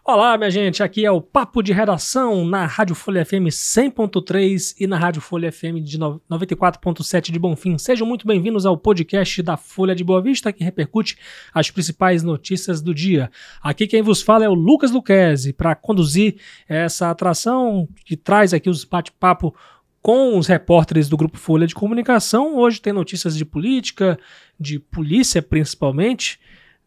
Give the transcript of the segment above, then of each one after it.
Olá, minha gente, aqui é o Papo de Redação na Rádio Folha FM 100.3 e na Rádio Folha FM de 94.7 de Bonfim. Sejam muito bem-vindos ao podcast da Folha de Boa Vista, que repercute as principais notícias do dia. Aqui quem vos fala é o Lucas Luquezzi, para conduzir essa atração que traz aqui os bate-papo com os repórteres do Grupo Folha de Comunicação. Hoje tem notícias de política, de polícia principalmente,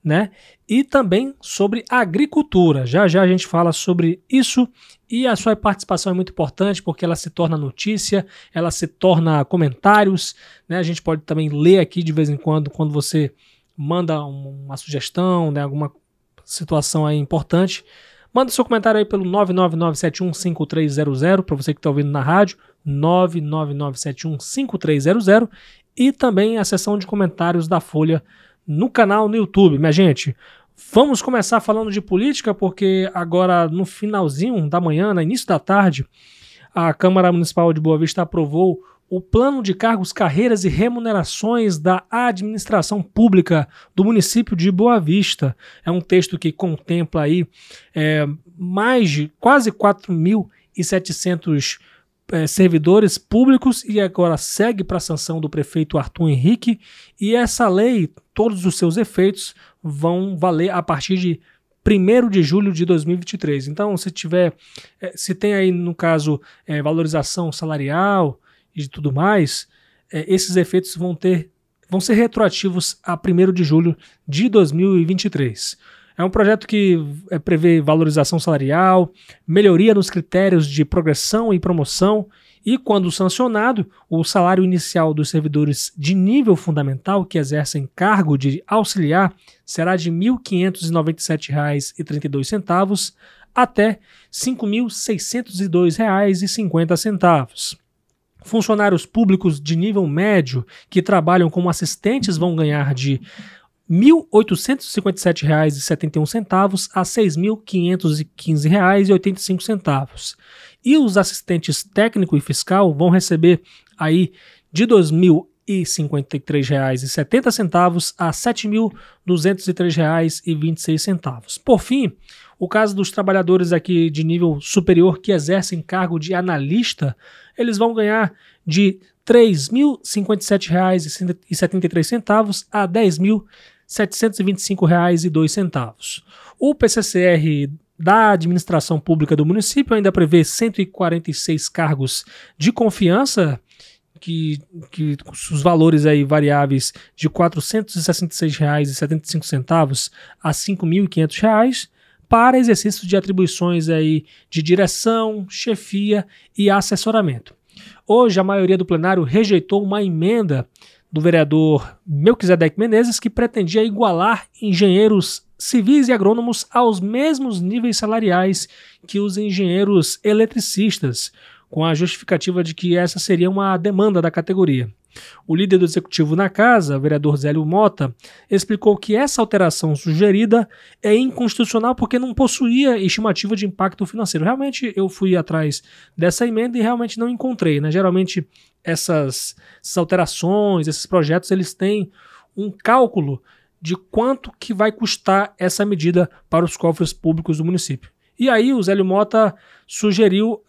né? E também sobre agricultura. Já já a gente fala sobre isso e a sua participação é muito importante porque ela se torna notícia, ela se torna comentários, né? A gente pode também ler aqui de vez em quando você manda uma sugestão, né? Alguma situação aí importante. Manda seu comentário aí pelo 999715300 para você que está ouvindo na rádio, 999715300 e também a seção de comentários da Folha no canal no YouTube. Minha gente, vamos começar falando de política, porque agora no finalzinho da manhã, no início da tarde, a Câmara Municipal de Boa Vista aprovou o Plano de Cargos, Carreiras e Remunerações da Administração Pública do município de Boa Vista. É um texto que contempla aí mais de quase 4.700 servidores públicos e agora segue para a sanção do prefeito Arthur Henrique, e essa lei, todos os seus efeitos vão valer a partir de 1º de julho de 2023. Então, se tem aí, no caso, valorização salarial e tudo mais, esses efeitos vão ser retroativos a 1º de julho de 2023. É um projeto que prevê valorização salarial, melhoria nos critérios de progressão e promoção e, quando sancionado, o salário inicial dos servidores de nível fundamental que exercem cargo de auxiliar será de R$ 1.597,32 até R$ 5.602,50. Funcionários públicos de nível médio que trabalham como assistentes vão ganhar de R$ 1.857,71 a R$ 6.515,85. E os assistentes técnico e fiscal vão receber aí de R$ 2.053,70 a R$ 7.203,26. Por fim, o caso dos trabalhadores aqui de nível superior que exercem cargo de analista, eles vão ganhar de R$ 3.057,73 a R$ 10.725,02. O PCCR da administração pública do município ainda prevê 146 cargos de confiança, que os valores aí variáveis de R$ 466,75 a R$ 5.500 para exercício de atribuições aí de direção, chefia e assessoramento. Hoje, a maioria do plenário rejeitou uma emenda do vereador Melquisedeque Menezes, que pretendia igualar engenheiros civis e agrônomos aos mesmos níveis salariais que os engenheiros eletricistas, com a justificativa de que essa seria uma demanda da categoria. O líder do executivo na casa, o vereador Zélio Mota, explicou que essa alteração sugerida é inconstitucional porque não possuía estimativa de impacto financeiro. Realmente eu fui atrás dessa emenda e realmente não encontrei, né? Geralmente essas alterações, esses projetos, eles têm um cálculo de quanto que vai custar essa medida para os cofres públicos do município. E aí o Zélio Mota sugeriu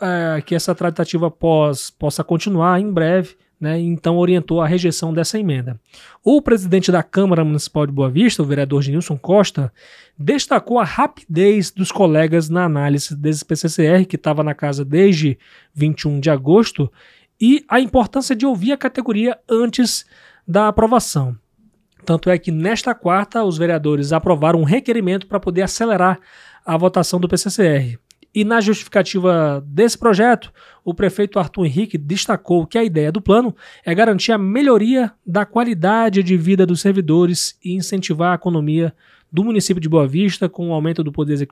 que essa tratativa possa continuar em breve, né, então orientou a rejeição dessa emenda. O presidente da Câmara Municipal de Boa Vista, o vereador Genilson Costa, destacou a rapidez dos colegas na análise desse PCCR, que estava na casa desde 21 de agosto, e a importância de ouvir a categoria antes da aprovação. Tanto é que nesta quarta os vereadores aprovaram um requerimento para poder acelerar a votação do PCCR. E na justificativa desse projeto, o prefeito Arthur Henrique destacou que a ideia do plano é garantir a melhoria da qualidade de vida dos servidores e incentivar a economia do município de Boa Vista com o aumento do poder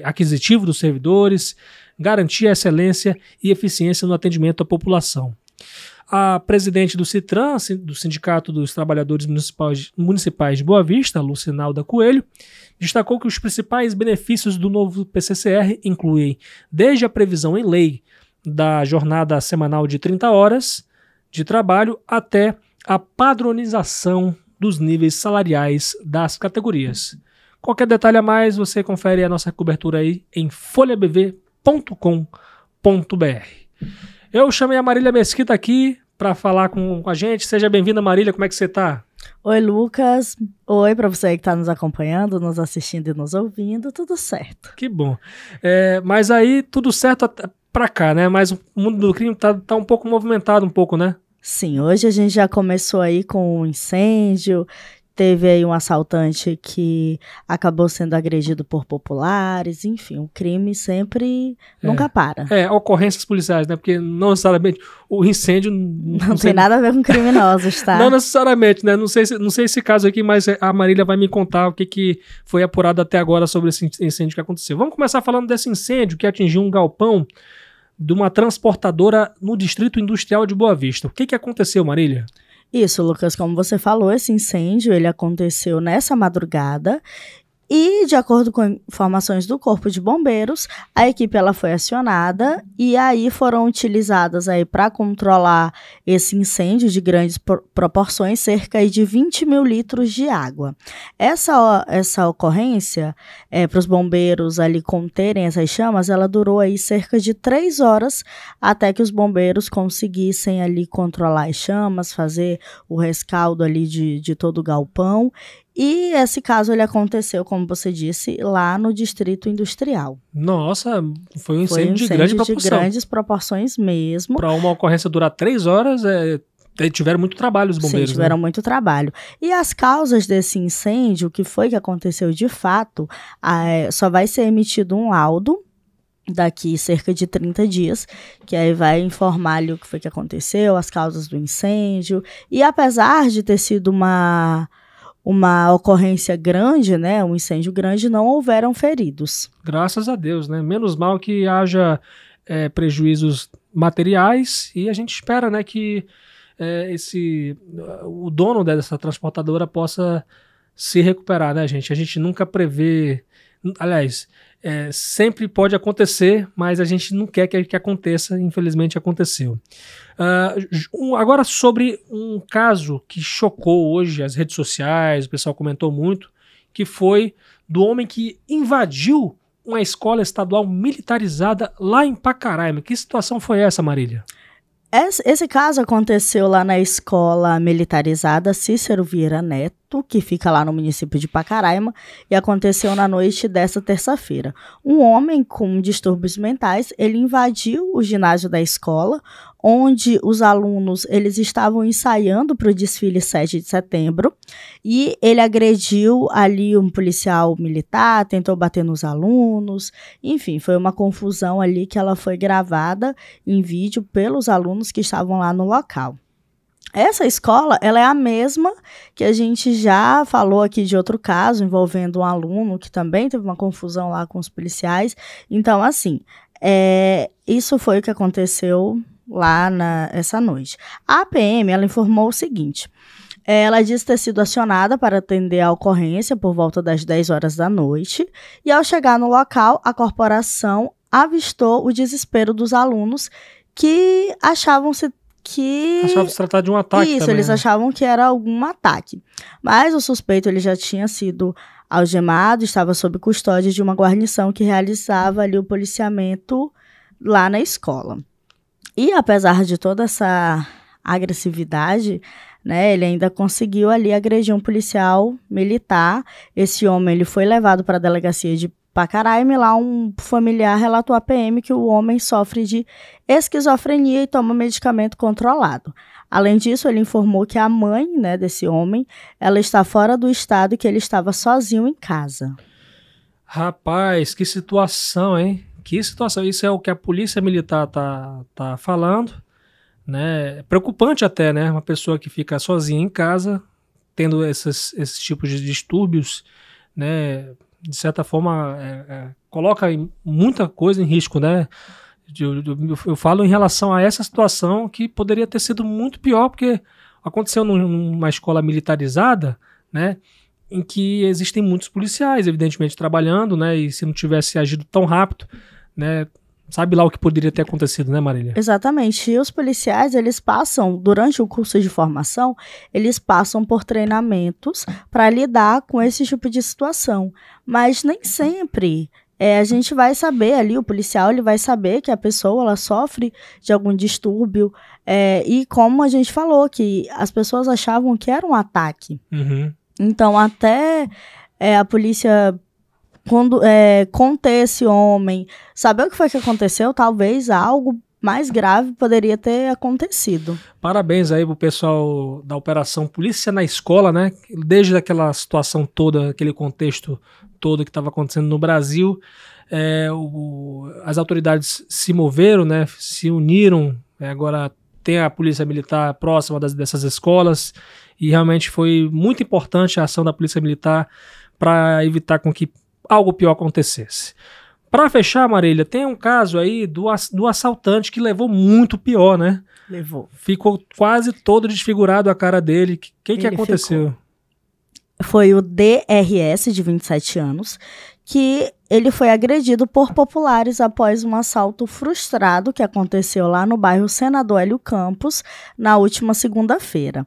aquisitivo dos servidores, garantir a excelência e eficiência no atendimento à população. A presidente do CITRAN, do Sindicato dos Trabalhadores Municipais de Boa Vista, Lucinalda Coelho, destacou que os principais benefícios do novo PCCR incluem desde a previsão em lei da jornada semanal de 30 horas de trabalho até a padronização dos níveis salariais das categorias. Qualquer detalhe a mais, você confere a nossa cobertura aí em folhabv.com.br. Eu chamei a Marília Mesquita aqui para falar com a gente. Seja bem-vinda, Marília. Como é que você tá? Oi, Lucas. Oi para você que está nos acompanhando, nos assistindo e nos ouvindo. Tudo certo. Que bom. Mas aí, tudo certo para cá, né? Mas o mundo do crime tá um pouco movimentado, né? Sim, hoje a gente já começou aí com um incêndio. Teve aí um assaltante que acabou sendo agredido por populares, enfim, o crime sempre nunca para. Ocorrências policiais, né? Porque não necessariamente o incêndio... Não tem nada a ver com criminosos, tá? Não necessariamente, né? Não sei esse caso aqui, mas a Marília vai me contar o que foi apurado até agora sobre esse incêndio que aconteceu. Vamos começar falando desse incêndio que atingiu um galpão de uma transportadora no Distrito Industrial de Boa Vista. O que aconteceu, Marília? Isso, Lucas, como você falou, esse incêndio ele aconteceu nessa madrugada e, de acordo com informações do Corpo de Bombeiros, a equipe ela foi acionada e aí foram utilizadas aí para controlar esse incêndio de grandes proporções, cerca de 20 mil litros de água. Essa ocorrência, para os bombeiros ali conterem essas chamas, ela durou aí cerca de 3 horas até que os bombeiros conseguissem ali controlar as chamas, fazer o rescaldo ali de todo o galpão. E esse caso ele aconteceu, como você disse, lá no Distrito Industrial. Nossa, foi um incêndio de grande proporção. De grandes proporções mesmo. Para uma ocorrência durar 3 horas, tiveram muito trabalho os bombeiros. Sim, tiveram muito trabalho. E as causas desse incêndio, o que foi que aconteceu de fato, só vai ser emitido um laudo daqui cerca de 30 dias, que aí vai informar ali o que foi que aconteceu, as causas do incêndio. E apesar de ter sido uma ocorrência grande, né, um incêndio grande, não houveram feridos. Graças a Deus, né? Menos mal que haja prejuízos materiais e a gente espera, né, que o dono dessa transportadora possa se recuperar, né, gente? A gente nunca prevê, aliás, sempre pode acontecer, mas a gente não quer que aconteça, infelizmente aconteceu. Agora sobre um caso que chocou hoje as redes sociais, o pessoal comentou muito, que foi do homem que invadiu uma escola estadual militarizada lá em Pacaraima. Que situação foi essa, Marília? Esse caso aconteceu lá na escola militarizada Cícero Vieira Neto, que fica lá no município de Pacaraima, e aconteceu na noite dessa terça-feira. Um homem com distúrbios mentais, ele invadiu o ginásio da escola, onde os alunos eles estavam ensaiando para o desfile 7 de setembro, e ele agrediu ali um policial militar, tentou bater nos alunos, enfim, foi uma confusão ali que ela foi gravada em vídeo pelos alunos que estavam lá no local. Essa escola, ela é a mesma que a gente já falou aqui de outro caso, envolvendo um aluno que também teve uma confusão lá com os policiais. Então, assim, isso foi o que aconteceu lá essa noite. A PM, ela informou o seguinte: ela disse ter sido acionada para atender a ocorrência por volta das 10 horas da noite, e ao chegar no local, a corporação avistou o desespero dos alunos que achavam se tratar de um ataque. Isso, também, eles achavam que era algum ataque. Mas o suspeito ele já tinha sido algemado, estava sob custódia de uma guarnição que realizava ali o policiamento lá na escola. E apesar de toda essa agressividade, né, ele ainda conseguiu ali agredir um policial militar. Esse homem ele foi levado para a delegacia de Pacaraima, e lá um familiar relatou à PM que o homem sofre de esquizofrenia e toma medicamento controlado. Além disso, ele informou que a mãe, né, desse homem, ela está fora do estado e que ele estava sozinho em casa. Rapaz, que situação, hein? Que situação. Isso é o que a polícia militar tá falando, né? É preocupante até, né? Uma pessoa que fica sozinha em casa, tendo esses tipos de distúrbios, né? De certa forma, coloca muita coisa em risco, né? Eu falo em relação a essa situação que poderia ter sido muito pior, porque aconteceu numa escola militarizada, né? Em que existem muitos policiais, evidentemente, trabalhando, né? E se não tivesse agido tão rápido, né? sabe lá o que poderia ter acontecido, né, Marília? Exatamente. E os policiais, eles passam, durante o curso de formação, eles passam por treinamentos para lidar com esse tipo de situação. Mas nem sempre a gente vai saber ali, o policial ele vai saber que a pessoa ela sofre de algum distúrbio. E como a gente falou, que as pessoas achavam que era um ataque. Uhum. Então, até a polícia conter esse homem, saber o que foi que aconteceu, talvez algo mais grave poderia ter acontecido. Parabéns aí pro pessoal da Operação Polícia na Escola, né? Desde aquela situação toda, aquele contexto todo que estava acontecendo no Brasil, as autoridades se moveram, né? Se uniram, agora tem a Polícia Militar próxima dessas escolas, e realmente foi muito importante a ação da Polícia Militar para evitar com que algo pior acontecesse. Para fechar, Marília, tem um caso aí do assaltante que levou muito pior, né? Levou. Ficou quase todo desfigurado a cara dele. O que aconteceu? Foi o DRS, de 27 anos, que ele foi agredido por populares após um assalto frustrado que aconteceu lá no bairro Senador Hélio Campos, na última segunda-feira.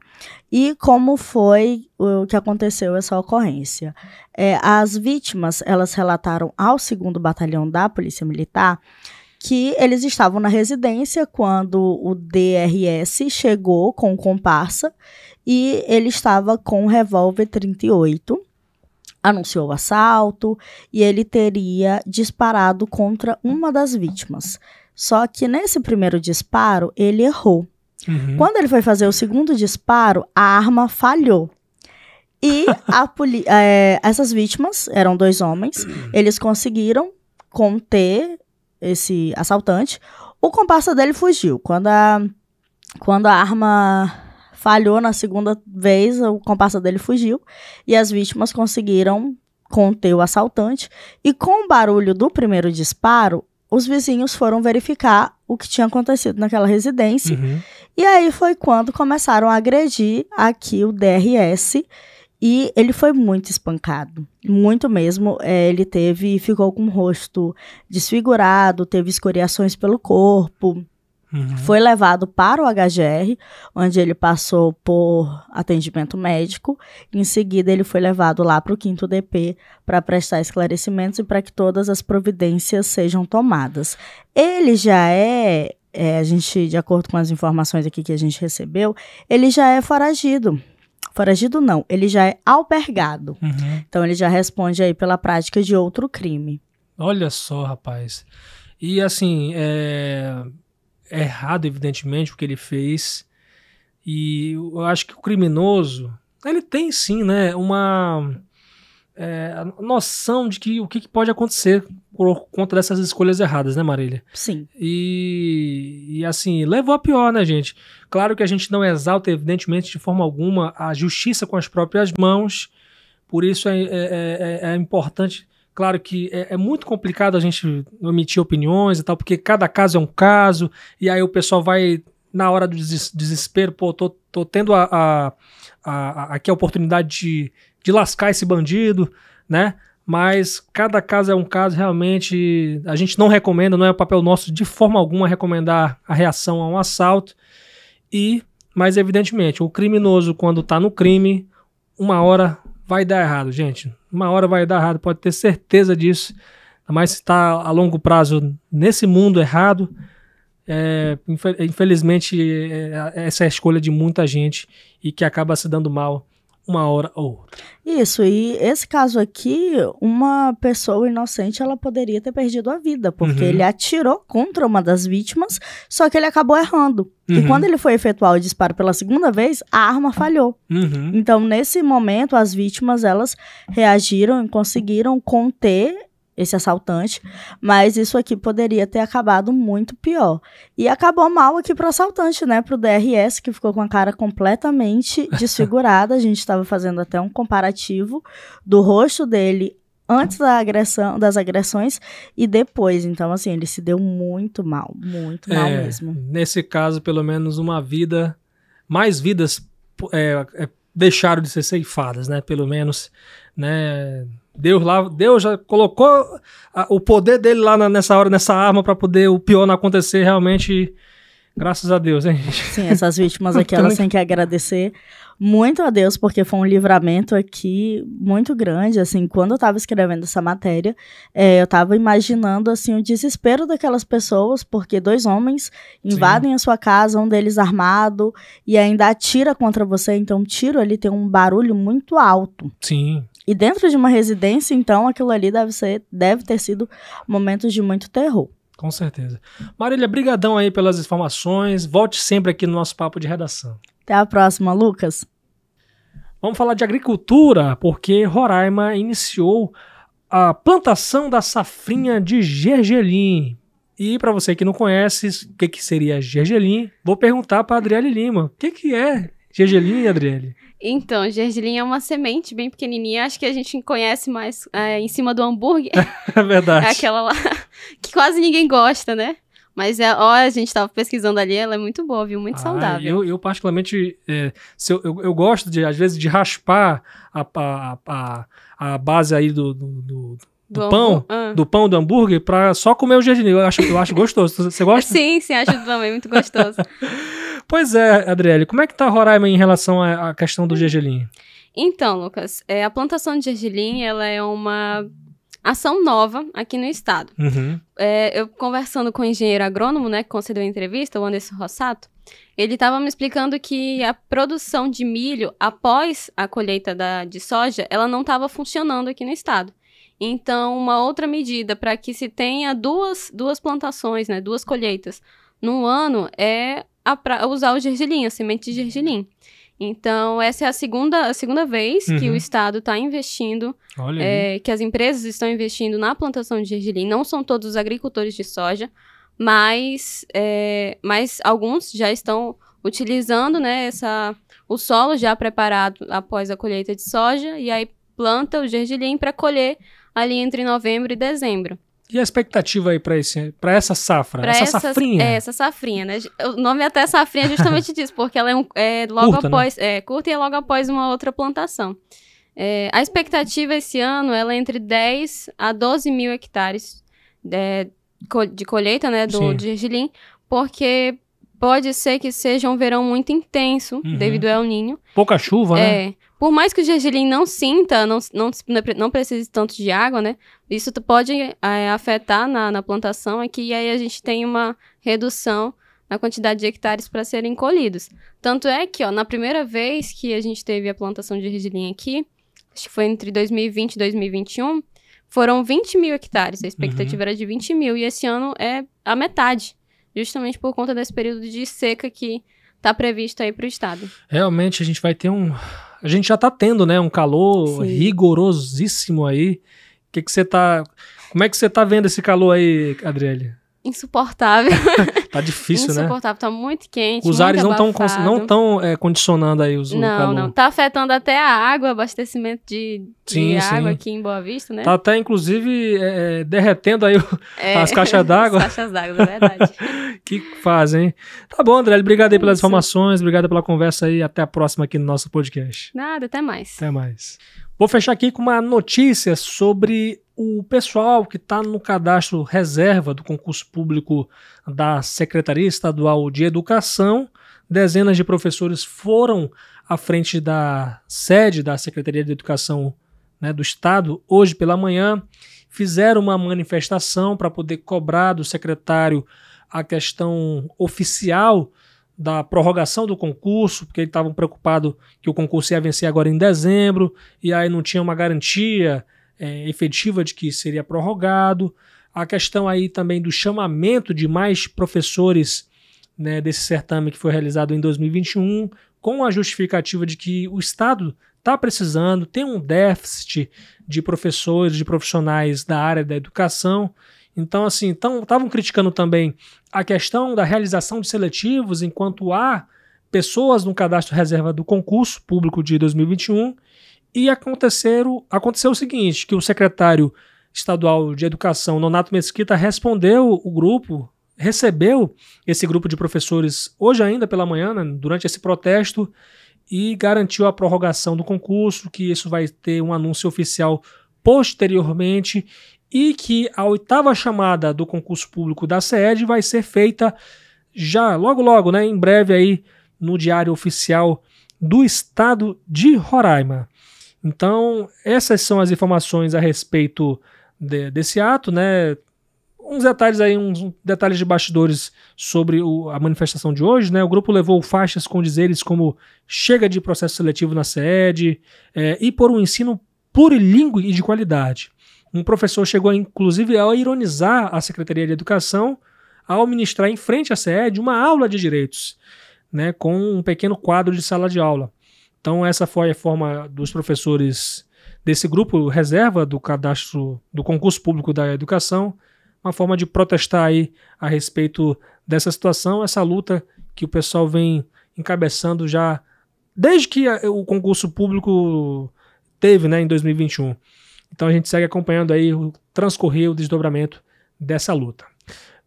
E como foi o que aconteceu essa ocorrência? As vítimas, elas relataram ao 2º Batalhão da Polícia Militar que eles estavam na residência quando o DRS chegou com o comparsa e ele estava com um revólver 38, anunciou o assalto e ele teria disparado contra uma das vítimas. Só que nesse primeiro disparo, ele errou. Uhum. Quando ele foi fazer o segundo disparo, a arma falhou. E essas vítimas, eram 2 homens, eles conseguiram conter esse assaltante. O comparsa dele fugiu. Quando a arma falhou na segunda vez, o comparsa dele fugiu e as vítimas conseguiram conter o assaltante. E com o barulho do primeiro disparo, os vizinhos foram verificar o que tinha acontecido naquela residência. Uhum. E aí foi quando começaram a agredir aqui o DRS e ele foi muito espancado, muito mesmo. Ele ficou com o rosto desfigurado, teve escoriações pelo corpo. Uhum. Foi levado para o HGR, onde ele passou por atendimento médico. Em seguida, ele foi levado lá para o 5º DP para prestar esclarecimentos e para que todas as providências sejam tomadas. Ele já a gente, de acordo com as informações aqui que a gente recebeu, ele já é foragido. Foragido não, ele já é albergado. Uhum. Então, ele já responde aí pela prática de outro crime. Olha só, rapaz. E assim, é errado, evidentemente, o que ele fez. E eu acho que o criminoso, ele tem sim, né, uma noção de que o que pode acontecer por conta dessas escolhas erradas, né, Marília? Sim. E assim, levou a pior, né, gente? Claro que a gente não exalta, evidentemente, de forma alguma, a justiça com as próprias mãos. Por isso é importante. Claro que é muito complicado a gente emitir opiniões e tal, porque cada caso é um caso, e aí o pessoal vai, na hora do desespero, pô, tô tendo aqui a oportunidade de lascar esse bandido, né? Mas cada caso é um caso, realmente, a gente não recomenda, não é o papel nosso de forma alguma recomendar a reação a um assalto, mas evidentemente, o criminoso, quando tá no crime, uma hora vai dar errado, gente. Uma hora vai dar errado, pode ter certeza disso. Mas se está a longo prazo nesse mundo errado, infelizmente essa é a escolha de muita gente e que acaba se dando mal uma hora ou outra. Isso, e esse caso aqui, uma pessoa inocente, ela poderia ter perdido a vida, porque ele atirou contra uma das vítimas, só que ele acabou errando. E quando ele foi efetuar o disparo pela segunda vez, a arma falhou. Então, nesse momento, as vítimas, elas reagiram e conseguiram conter esse assaltante, mas isso aqui poderia ter acabado muito pior. E acabou mal aqui pro assaltante, né, pro DRS, que ficou com a cara completamente desfigurada. A gente estava fazendo até um comparativo do rosto dele antes das agressões e depois. Então, assim, ele se deu muito mal mesmo. Nesse caso, pelo menos mais vidas deixaram de ser ceifadas, né? Pelo menos, né? Deus já colocou o poder dele lá nessa hora, nessa arma, para poder o pior não acontecer realmente. Graças a Deus, hein, gente? Sim, essas vítimas aqui, elas têm que agradecer muito a Deus, porque foi um livramento aqui muito grande, assim, quando eu tava escrevendo essa matéria, eu tava imaginando, assim, o desespero daquelas pessoas, porque 2 homens invadem a sua casa, um deles armado, e ainda atira contra você, então o tiro ali tem um barulho muito alto. Sim. E dentro de uma residência, então, aquilo ali deve ter sido momentos de muito terror. Com certeza. Marília, brigadão aí pelas informações. Volte sempre aqui no nosso Papo de Redação. Até a próxima, Lucas. Vamos falar de agricultura, porque Roraima iniciou a plantação da safrinha de gergelim. E para você que não conhece o que seria gergelim, vou perguntar para a Adriele Lima. O que é gergelim, Adriele? Então, gergelim é uma semente bem pequenininha, acho que a gente conhece mais em cima do hambúrguer. É verdade. É aquela lá que quase ninguém gosta, né? Mas a gente tava pesquisando ali, ela é muito boa, viu? Muito saudável. Eu particularmente, eu gosto, às vezes, de raspar a base aí do pão, do pão do hambúrguer, pra só comer o gergelim. Eu acho gostoso. Você gosta? Sim, acho também muito gostoso. Pois é, Adriele, como é que tá Roraima em relação à questão do gergelim? Então, Lucas, a plantação de gergelim, ela é uma ação nova aqui no estado. Uhum. Eu conversando com o engenheiro agrônomo, né, que concedeu a entrevista, o Anderson Rossato, ele estava me explicando que a produção de milho após a colheita de soja, ela não estava funcionando aqui no estado. Então, uma outra medida para que se tenha duas plantações, né, 2 colheitas num ano é usar o gergelim, a semente de gergelim. Então, essa é a segunda vez que o Estado está investindo, que as empresas estão investindo na plantação de gergelim. Não são todos os agricultores de soja, mas alguns já estão utilizando, né, o solo já preparado após a colheita de soja, e aí planta o gergelim para colher ali entre novembro e dezembro. E a expectativa aí para essa safra, safrinha? Essa safrinha, né? O nome até safrinha justamente disso, porque ela é logo curta, após, né? Curta e é logo após uma outra plantação. A expectativa esse ano, ela é entre 10 a 12 mil hectares de colheita, né, de gergelim, porque pode ser que seja um verão muito intenso, devido ao El Niño. Pouca chuva, né? Por mais que o gergelim não sinta, não precise tanto de água, né? Isso pode afetar na plantação, e aí a gente tem uma redução na quantidade de hectares para serem colhidos. Tanto é que, na primeira vez que a gente teve a plantação de gergelim aqui, acho que foi entre 2020 e 2021, foram 20 mil hectares. A expectativa era de 20 mil, e esse ano é a metade, justamente por conta desse período de seca que está previsto aí para o estado. Realmente, a gente vai ter a gente já está tendo, né, um calor rigorosíssimo aí. Como é que você tá vendo esse calor aí, Adriele? Insuportável. Tá difícil, né? Insuportável, tá muito quente, os ares não estão condicionando aí o calor. Não, tá afetando até a água, abastecimento de água aqui em Boa Vista, né? Tá até, inclusive, derretendo aí as caixas d'água. As caixas d'água, é verdade. Que fazem, hein? Tá bom, André, obrigado aí pelas informações, obrigado pela conversa aí, até a próxima aqui no nosso podcast. Nada, até mais. Até mais. Vou fechar aqui com uma notícia sobre o pessoal que está no cadastro reserva do concurso público da Secretaria Estadual de Educação. Dezenas de professores foram à frente da sede da Secretaria de Educação, né, do Estado hoje pela manhã, fizeram uma manifestação para poder cobrar do secretário a questão oficial da prorrogação do concurso, porque eles estavam preocupados que o concurso ia vencer agora em dezembro, e aí não tinha uma garantia efetiva de que seria prorrogado. A questão aí também do chamamento de mais professores, né, desse certame que foi realizado em 2021, com a justificativa de que o Estado está precisando, tem um déficit de professores, de profissionais da área da educação. Então, assim, estavam criticando também a questão da realização de seletivos enquanto há pessoas no cadastro reserva do concurso público de 2021, e aconteceu o seguinte, que o secretário estadual de Educação, Nonato Mesquita, respondeu o grupo, recebeu esse grupo de professores hoje ainda pela manhã, né, durante esse protesto, e garantiu a prorrogação do concurso, que isso vai ter um anúncio oficial posteriormente, e que a 8ª chamada do concurso público da SEED vai ser feita já logo, né, em breve aí no Diário Oficial do Estado de Roraima. Então, essas são as informações a respeito desse ato, né? Uns detalhes de bastidores sobre a manifestação de hoje, né? O grupo levou faixas com dizeres como chega de processo seletivo na SEED e por um ensino plurilingüe e de qualidade. Um professor chegou, inclusive, a ironizar a Secretaria de Educação ao ministrar em frente à SEED uma aula de direitos, né, com um pequeno quadro de sala de aula. Então essa foi a forma dos professores desse grupo reserva do cadastro do concurso público da educação, uma forma de protestar aí a respeito dessa situação, essa luta que o pessoal vem encabeçando já desde que o concurso público teve, né, em 2021. Então a gente segue acompanhando aí o transcorrer, o desdobramento dessa luta.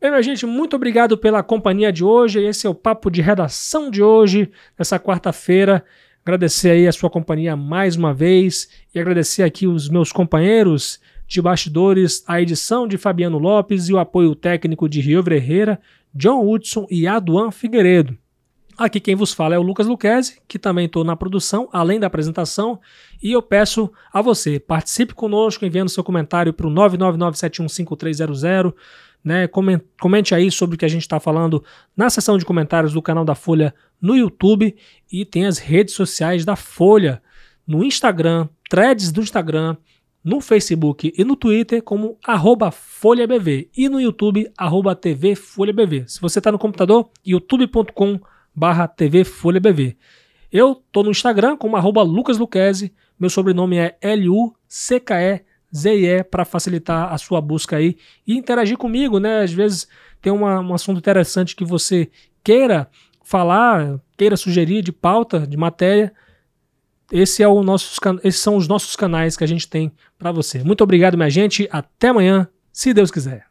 Bem, minha gente, muito obrigado pela companhia de hoje. Esse é o Papo de Redação de hoje, nessa quarta-feira. Agradecer aí a sua companhia mais uma vez e agradecer aqui os meus companheiros de bastidores, a edição de Fabiano Lopes e o apoio técnico de Rio Herrera, John Hudson e Aduan Figueiredo. Aqui quem vos fala é o Lucas Luquezzi, que também estou na produção, além da apresentação, e eu peço a você, participe conosco enviando seu comentário para o 999715300, né? Comente aí sobre o que a gente está falando na seção de comentários do canal da Folha no YouTube, e tem as redes sociais da Folha, no Instagram, threads do Instagram, no Facebook e no Twitter como @FolhaBV e no YouTube @TV Folha BV. Se você está no computador, youtube.com/TV Folha BV. Eu tô no Instagram como @Lucas Luquezzi, meu sobrenome é LUCKEZIE, para facilitar a sua busca aí e interagir comigo, né? Às vezes tem um assunto interessante que você queira falar, queira sugerir de pauta, de matéria. Esses são os nossos canais que a gente tem para você. Muito obrigado, minha gente. Até amanhã, se Deus quiser.